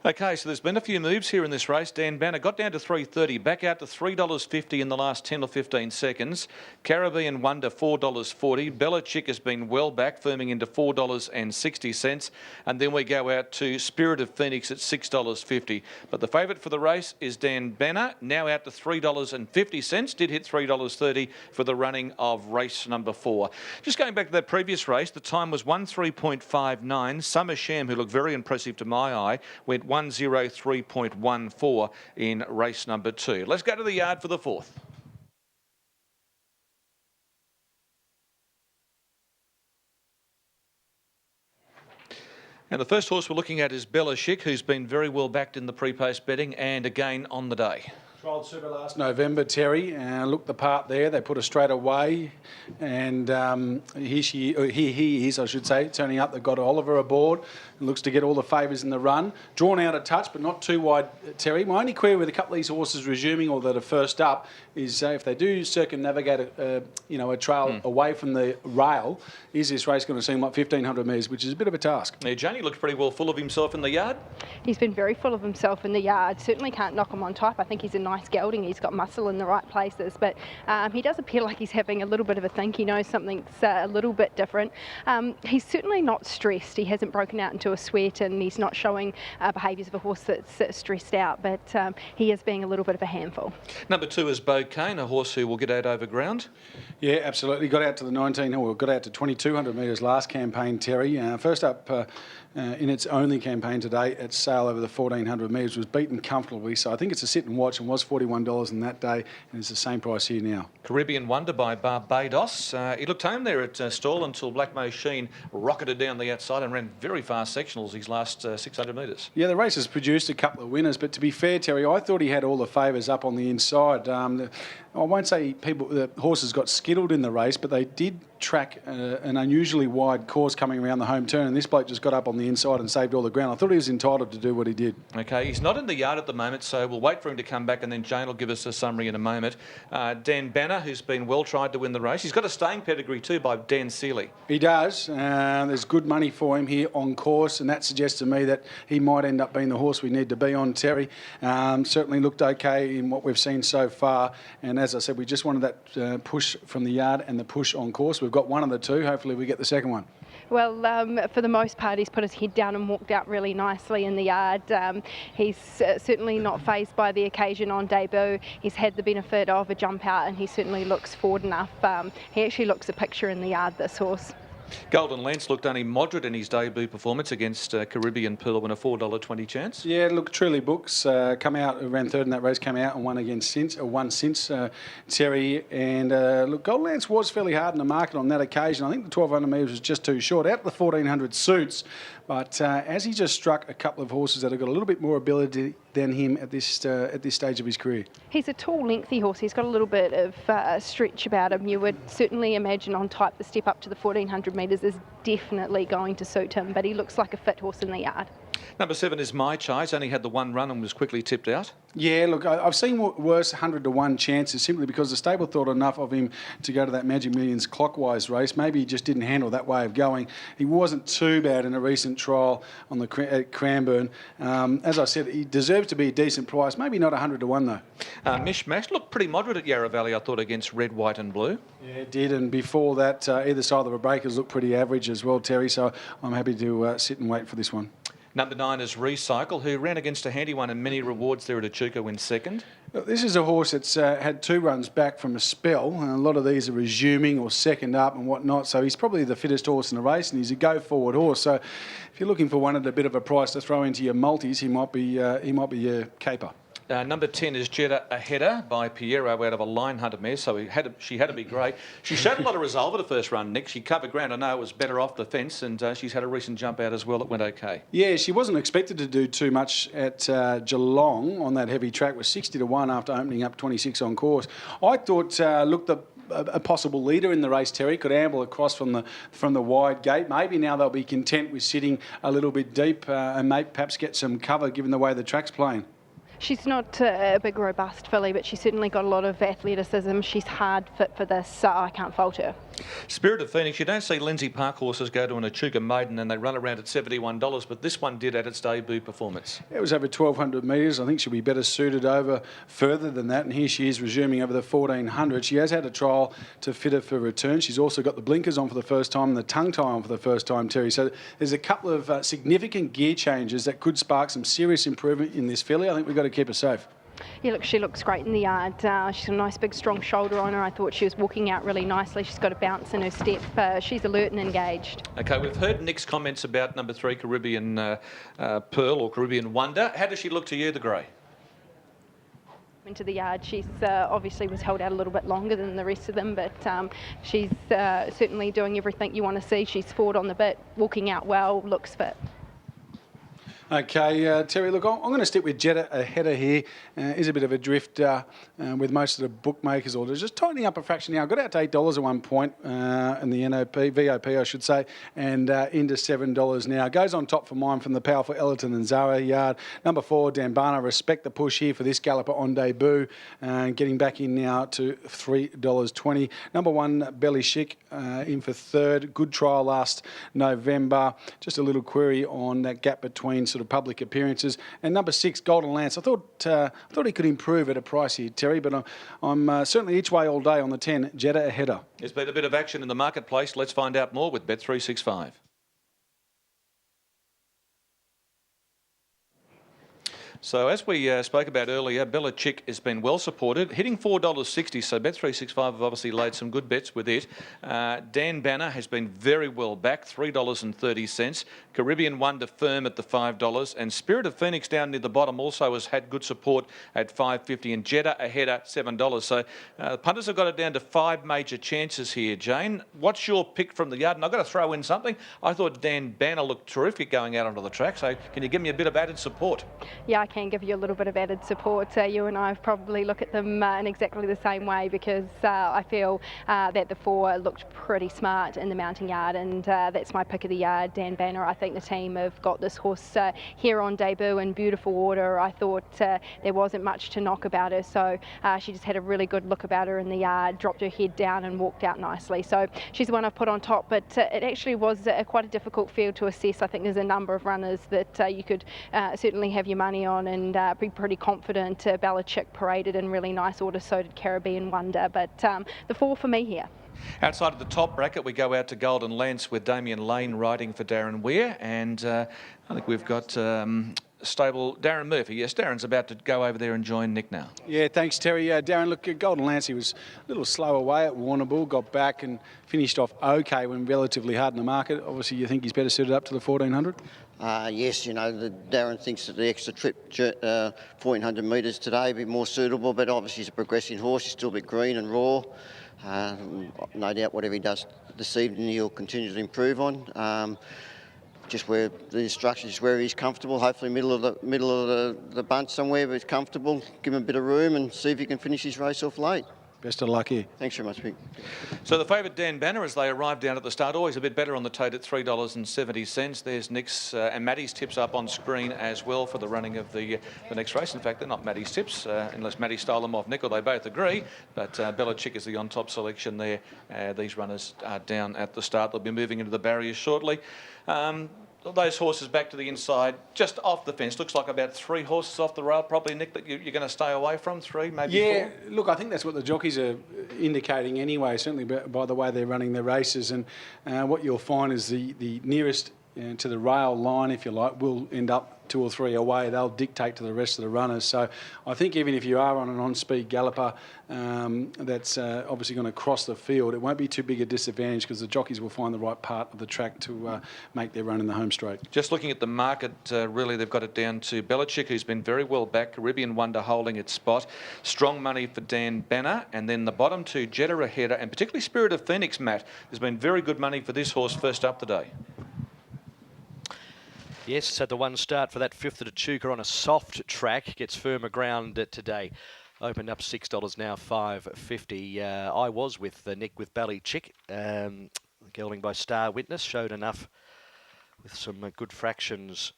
Okay, so there's been a few moves here in this race. Dan Banner got down to $3.30, back out to $3.50 in the last 10 or 15 seconds. Caribbean Wonder, $4.40. Bella Chick has been well back, firming into $4.60. And then we go out to Spirit of Phoenix at $6.50. But the favourite for the race is Dan Banner, now out to $3.50. Did hit $3.30 for the running of race number 4. Just going back to that previous race, the time was 1:3.59. Summer Sham, who looked very impressive to my eye, went 1:03.14 in race number 2. Let's go to the yard for the 4th. And the first horse we're looking at is Bella Chick, who's been very well backed in the pre-post betting and again on the day. Trialled super last November, Terry. Looked the part there. They put her straight away. And he is, I should say, turning up. They've got Oliver aboard. It looks to get all the favours in the run. Drawn out a touch, but not too wide, Terry. My only query with a couple of these horses resuming or that are first up is if they do circumnavigate a trail away from the rail, is this race going to seem like 1,500 metres, which is a bit of a task. Yeah, Johnny looks pretty well full of himself in the yard. He's been very full of himself in the yard. Certainly can't knock him on type. I think he's a nice gelding. He's got muscle in the right places, but he does appear like he's having a little bit of a think. He knows something's a little bit different. He's certainly not stressed. He hasn't broken out into a sweat, and he's not showing behaviours of a horse that's stressed out, but he is being a little bit of a handful. Number 2 is Bo Kane, a horse who will get out over ground. Yeah, absolutely. Got out to the 2,200 metres last campaign, Terry. First up in its only campaign today at sale over the 1,400 metres, was beaten comfortably. So I think it's a sit and watch, and was $41 in that day, and it's the same price here now. Caribbean Wonder by Barbados. He looked home there at stall until Black Machine rocketed down the outside and ran very fast sectionals these last 600 metres. Yeah, the race has produced a couple of winners, but to be fair, Terry, I thought he had all the favours up on the inside. I won't say the horses got skittled in the race, but they did track an unusually wide course coming around the home turn, and this bloke just got up on the inside and saved all the ground. I thought he was entitled to do what he did. Okay, he's not in the yard at the moment, so we'll wait for him to come back, and then Jane will give us a summary in a moment. Dan Banner, who's been well tried to win the race. He's got a staying pedigree too by Dan Seeley. He does. There's good money for him here on course, and that suggests to me that he might end up being the horse we need to be on, Terry. Certainly looked okay in what we've seen so far, and as I said, we just wanted that push from the yard and the push on course. We've got one of the two. Hopefully we get the second one. Well, for the most part, he's put his head down and walked out really nicely in the yard. He's certainly not fazed by the occasion on debut. He's had the benefit of a jump out, and he certainly looks forward enough. He actually looks a picture in the yard, this horse. Golden Lance looked only moderate in his debut performance against Caribbean Pearl in a $4.20 chance. Yeah, look, truly books come out, ran third in that race, came out and won since Terry. And look, Golden Lance was fairly hard in the market on that occasion. I think the 1,200 metres was just too short. Out the 1,400 suits, but as he just struck a couple of horses that have got a little bit more ability than him at this stage of his career. He's a tall, lengthy horse. He's got a little bit of stretch about him. You would certainly imagine on type the step up to the 1,400 metres is definitely going to suit him, but he looks like a fit horse in the yard. Number 7 is My Chai. He's only had the one run and was quickly tipped out. Yeah, look, I've seen worse 100-to-1 chances simply because the stable thought enough of him to go to that Magic Millions clockwise race. Maybe he just didn't handle that way of going. He wasn't too bad in a recent trial on the at Cranbourne. As I said, he deserves to be a decent price. Maybe not 100-to-1 though. Mishmash looked pretty moderate at Yarra Valley, I thought, against Red, White and Blue. Yeah, it did, and before that, either side of the breakers looked pretty average as well, Terry, so I'm happy to sit and wait for this one. Number 9 is Recycle, who ran against a handy one and many rewards there at Echuca in second. This is a horse that's had 2 runs back from a spell, and a lot of these are resuming or second up and whatnot, so he's probably the fittest horse in the race, and he's a go-forward horse. So if you're looking for one at a bit of a price to throw into your multis, he might be your caper. Number 10 is Jeddah Aheader by Piero out of a line hunter mare, so she had to be great. She showed a lot of resolve at the first run, Nick. She covered ground. I know it was better off the fence, and she's had a recent jump out as well. It went okay. Yeah, she wasn't expected to do too much at Geelong on that heavy track. It was 60-to-1 after opening up 26 on course. I thought, a possible leader in the race, Terry, could amble across from the wide gate. Maybe now they'll be content with sitting a little bit deep and perhaps get some cover given the way the track's playing. She's not a big, robust filly, but she's certainly got a lot of athleticism. She's hard fit for this, so I can't fault her. Spirit of Phoenix, you don't see Lindsay Park horses go to an Echuca maiden and they run around at $71, but this one did at its debut performance. It was over 1,200 metres. I think she'll be better suited over further than that, and here she is resuming over the 1,400. She has had a trial to fit her for return. She's also got the blinkers on for the first time and the tongue tie on for the first time, Terry. So there's a couple of significant gear changes that could spark some serious improvement in this filly. I think we've got to keep her safe. Yeah, look, she looks great in the yard. She's got a nice big strong shoulder on her. I thought she was walking out really nicely. She's got a bounce in her step. She's alert and engaged. Okay, we've heard Nick's comments about number 3 Caribbean Pearl or Caribbean Wonder. How does she look to you, the grey? Into the yard, she's obviously was held out a little bit longer than the rest of them, but she's certainly doing everything you want to see. She's forward on the bit, walking out well, looks fit. Okay, Terry, look, I'm going to stick with Jetta Aheader here. Is a bit of a drifter with most of the bookmakers' orders. Just tightening up a fraction now. Got out to $8 at one point in the VOP, I should say, and into $7 now. Goes on top for mine from the powerful Ellerton and Zara yard. Number 4, Dambana, respect the push here for this galloper on debut. Getting back in now to $3.20. Number 1, Belly Chic, in for third. Good trial last November. Just a little query on that gap between sort of public appearances. And number 6, Golden Lance. I thought he could improve at a price here, Terry, but I'm certainly each way all day on the 10, Jetta Aheader. There's been a bit of action in the marketplace. Let's find out more with Bet365. So as we spoke about earlier, Bella Chick has been well supported, hitting $4.60. So Bet365 have obviously laid some good bets with it. Dan Banner has been very well back, $3.30. Caribbean Wonder firm at the $5, and Spirit of Phoenix down near the bottom also has had good support at $5.50, and Jetta Ahead at $7. So punters have got it down to 5 major chances here. Jane, what's your pick from the yard? And I've got to throw in something. I thought Dan Banner looked terrific going out onto the track. So can you give me a bit of added support? Yeah, I can give you a little bit of added support. You and I probably look at them in exactly the same way, because I feel that the 4 looked pretty smart in the mounting yard, and that's my pick of the yard, Dan Banner. I think the team have got this horse here on debut in beautiful order. I thought there wasn't much to knock about her, so she just had a really good look about her in the yard, dropped her head down and walked out nicely. So she's the one I've put on top, but it actually was quite a difficult field to assess. I think there's a number of runners that you could certainly have your money on and be pretty confident. Bella Chick paraded in really nice order, so did Caribbean Wonder, but the 4 for me here. Outside of the top bracket, we go out to Golden Lance with Damien Lane riding for Darren Weir, and I think we've got stable Darren Murphy. Yes, Darren's about to go over there and join Nick now. Yeah, thanks, Terry. Darren, look, Golden Lance, he was a little slow away at Warrnambool, got back and finished off okay when relatively hard in the market. Obviously, you think he's better suited up to the 1,400? Yes, you know, Darren thinks that the extra trip, 1,400 metres today, will be more suitable, but obviously he's a progressing horse. He's still a bit green and raw. No doubt whatever he does this evening, he'll continue to improve on. Just where the instructions is where he's comfortable. Hopefully, middle of the bunch somewhere, but he's comfortable. Give him a bit of room and see if he can finish his race off late. Best of luck here. Thanks very much, Mick. So the favourite Dan Banner, as they arrived down at the start, always a bit better on the tote at $3.70. There's Nick's and Maddie's tips up on screen as well for the running of the next race. In fact, they're not Maddie's tips, unless Maddie stole them off Nick, or they both agree. But Bella Chick is the on-top selection there. These runners are down at the start. They'll be moving into the barriers shortly. Those horses back to the inside, just off the fence. Looks like about 3 horses off the rail, probably, Nick, that you're going to stay away from. 3, maybe 4? Yeah, look, I think that's what the jockeys are indicating anyway, certainly by the way they're running their races. And what you'll find is the nearest to the rail line, if you like, will end up 2 or 3 away. They'll dictate to the rest of the runners. So I think even if you are on an on-speed galloper that's obviously going to cross the field, it won't be too big a disadvantage, because the jockeys will find the right part of the track to make their run in the home straight. Just looking at the market, really they've got it down to Bella Chick, who's been very well back, Caribbean Wonder holding its spot, strong money for Dan Banner, and then the bottom 2, Jetta Ahead, and particularly Spirit of Phoenix, Matt, has been very good money for this horse first up today. Yes, it's had the 1 start for that 5th at Echuca on a soft track. Gets firmer ground today. Opened up $6 now, $5.50. I was with Nick with Bally Chick. Gelding by Star Witness showed enough with some good fractions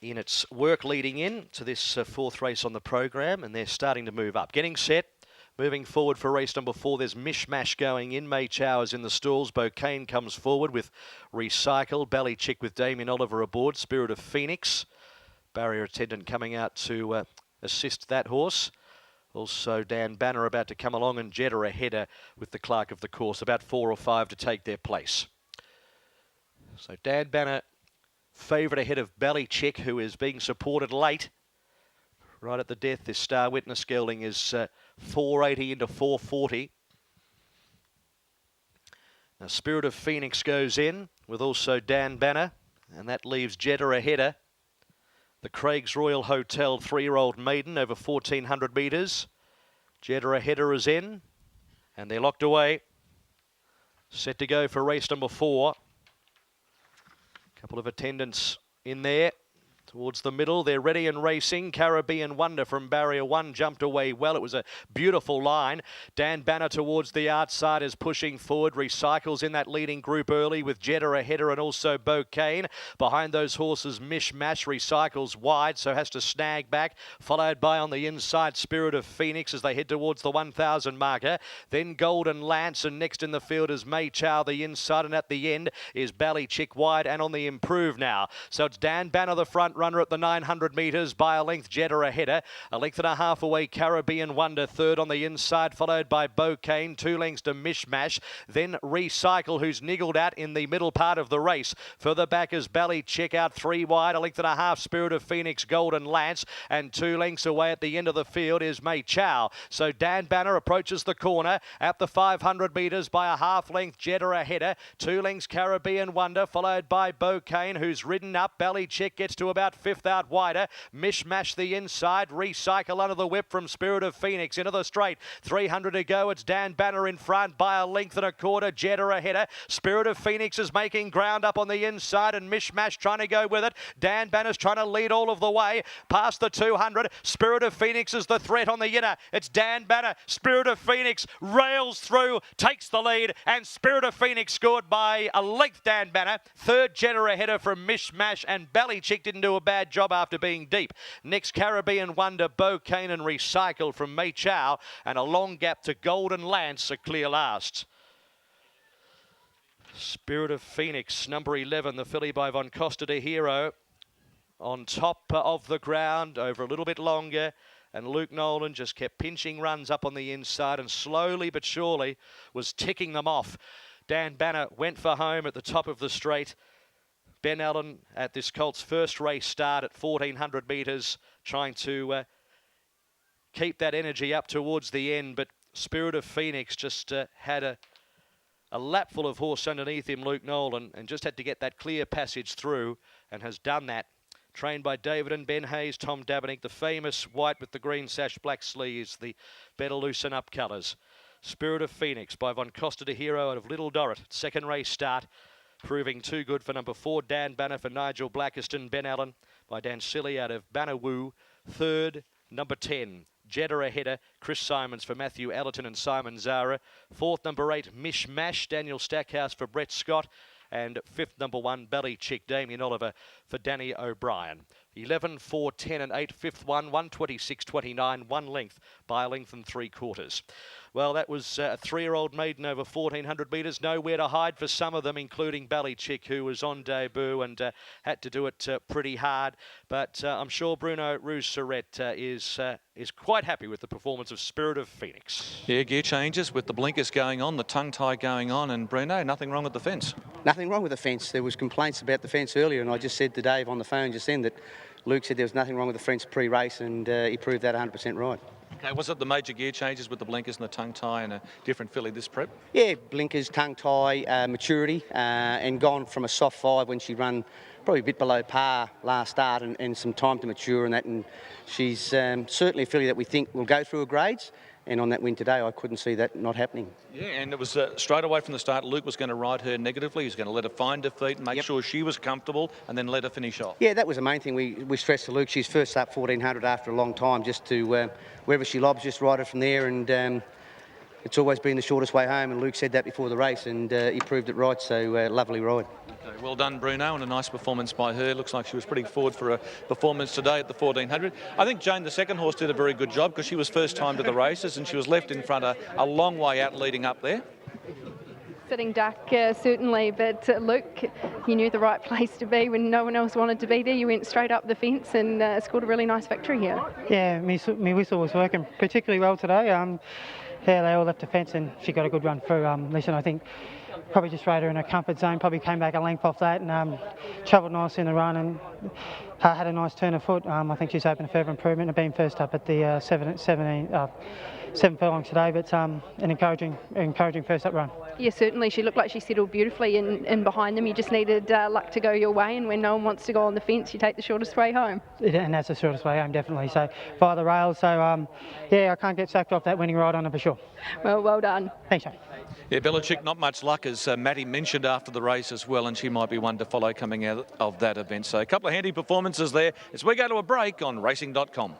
in its work leading in to this fourth race on the program, and they're starting to move up. Getting set, moving forward for race number 4. There's Mishmash going in. May Chow is in the stalls. Bouquet comes forward with Recycle. Bally Chick with Damien Oliver aboard. Spirit of Phoenix. Barrier attendant coming out to assist that horse. Also, Dan Banner about to come along, and Jeddah a header with the clerk of the course. About 4 or 5 to take their place. So Dan Banner, favourite ahead of Bally Chick, who is being supported late. Right at the death, this Star Witness gelding is 480 into 440. Now, Spirit of Phoenix goes in with also Dan Banner, and that leaves Jeddah a header. The Craig's Royal Hotel 3-year-old maiden over 1,400 metres. Jeddah a header is in, and they're locked away. Set to go for race number 4. Couple of attendants in there. Towards the middle, they're ready and racing. Caribbean Wonder from barrier 1 jumped away well. It was a beautiful line. Dan Banner towards the outside is pushing forward. Recycles in that leading group early with Jeddah a header and also Bouquet. Behind those horses, Mishmash. Recycles wide, so has to snag back. Followed by on the inside, Spirit of Phoenix as they head towards the 1,000 marker. Then Golden Lance, and next in the field is May Chow the inside, and at the end is Bally Chick wide and on the improve now. So it's Dan Banner the front runner at the 900 metres by a length. Jeddah a header, a length and a half away. Caribbean Wonder third on the inside, followed by Bouquet. 2 lengths to Mishmash, then Recycle, who's niggled out in the middle part of the race. Further back is Bally Chick out 3 wide, a length and a half. Spirit of Phoenix, Golden Lance, and 2 lengths away at the end of the field is May Chow. So Dan Banner approaches the corner at the 500 metres by a half length. Jeddah a header, 2 lengths Caribbean Wonder, followed by Bouquet, who's ridden up. Bally Chick gets to about 5th out wider. Mishmash the inside. Recycle under the whip from Spirit of Phoenix into the straight. 300 to go. It's Dan Banner in front by a length and a quarter. Jeddah a header. Spirit of Phoenix is making ground up on the inside, and Mishmash trying to go with it. Dan Banner's trying to lead all of the way past the 200. Spirit of Phoenix is the threat on the inner. It's Dan Banner. Spirit of Phoenix rails through, takes the lead, and Spirit of Phoenix scored by a length. Dan Banner. Third, Jeddah a header from Mishmash, and Bally Chick didn't do a bad job after being deep. Next, Caribbean Wonder, Bouquet and Recycle from May Chow, and a long gap to Golden Lance, a clear last. Spirit of Phoenix, number 11, the filly by Von Costa de Hero, on top of the ground over a little bit longer, and Luke Nolan just kept pinching runs up on the inside and slowly but surely was ticking them off. Dan Banner went for home at the top of the straight. Ben Allen at this colt's first race start at 1,400 metres, trying to keep that energy up towards the end, but Spirit of Phoenix just had a lap full of horse underneath him, Luke Nolan, and just had to get that clear passage through, and has done that. Trained by David and Ben Hayes, Tom Dabinick, the famous white with the green sash, black sleeves, the better loosen up colours. Spirit of Phoenix by Von Costa de Hero out of Little Dorrit, second race start. Proving too good for number 4, Dan Banner for Nigel Blackiston. Ben Allen by Dan Silly out of Bannerwoo. Third, number 10, Jeddah a header. Chris Simons for Matthew Allerton and Simon Zara. Fourth, number 8, Mishmash. Daniel Stackhouse for Brett Scott. And fifth, number 1, Bally Chick, Damien Oliver for Danny O'Brien. 11, 4, 10 and 8. Fifth one, 126.29, 1 length by a length and 3/4. Well, that was a 3-year-old maiden over 1,400 metres. Nowhere to hide for some of them, including Bally Chick, who was on debut and had to do it pretty hard. But I'm sure Bruno Rouge-Surrette is quite happy with the performance of Spirit of Phoenix. Yeah, gear changes with the blinkers going on, the tongue tie going on, and Bruno, nothing wrong with the fence. Nothing wrong with the fence. There was complaints about the fence earlier, and I just said to Dave on the phone just then that Luke said there was nothing wrong with the fence pre-race, and he proved that 100% right. Okay, was it the major gear changes with the blinkers and the tongue tie and a different filly this prep? Yeah, blinkers, tongue tie, maturity, and gone from a soft 5 when she run probably a bit below par last start, and some time to mature and that. And she's certainly a filly that we think will go through her grades. And on that win today, I couldn't see that not happening. Yeah, and it was straight away from the start, Luke was going to ride her negatively. He was going to let her find her feet and make sure she was comfortable and then let her finish off. Yeah, that was the main thing we stressed to Luke. She's first up 1,400 after a long time, just to, wherever she lobs, just ride her from there. And it's always been the shortest way home, and Luke said that before the race, and he proved it right. So lovely ride. Okay, well done, Bruno, and a nice performance by her. Looks like she was pretty forward for a performance today at the 1400. I think Jane, the second horse, did a very good job because she was first time to the races and she was left in front a long way out leading up there. Sitting duck, certainly, but Luke, you knew the right place to be when no one else wanted to be there. You went straight up the fence and scored a really nice victory here. Yeah, me whistle was working particularly well today. Yeah, they all left the fence and she got a good run through. Listen, I think probably just rode her in her comfort zone, probably came back a length off that and travelled nicely in the run and had a nice turn of foot. I think she's hoping a further improvement and being first up at the 7 furlongs today, but an encouraging first up run. Yeah, certainly. She looked like she settled beautifully in behind them. You just needed luck to go your way, and when no one wants to go on the fence, you take the shortest way home. And that's the shortest way home, definitely. So via the rails. So yeah, I can't get sacked off that winning ride on her for sure. Well done. Thanks, Shane. Yeah, Belichick, not much luck, as Matty mentioned after the race as well, and she might be one to follow coming out of that event. So a couple of handy performances there as we go to a break on racing.com.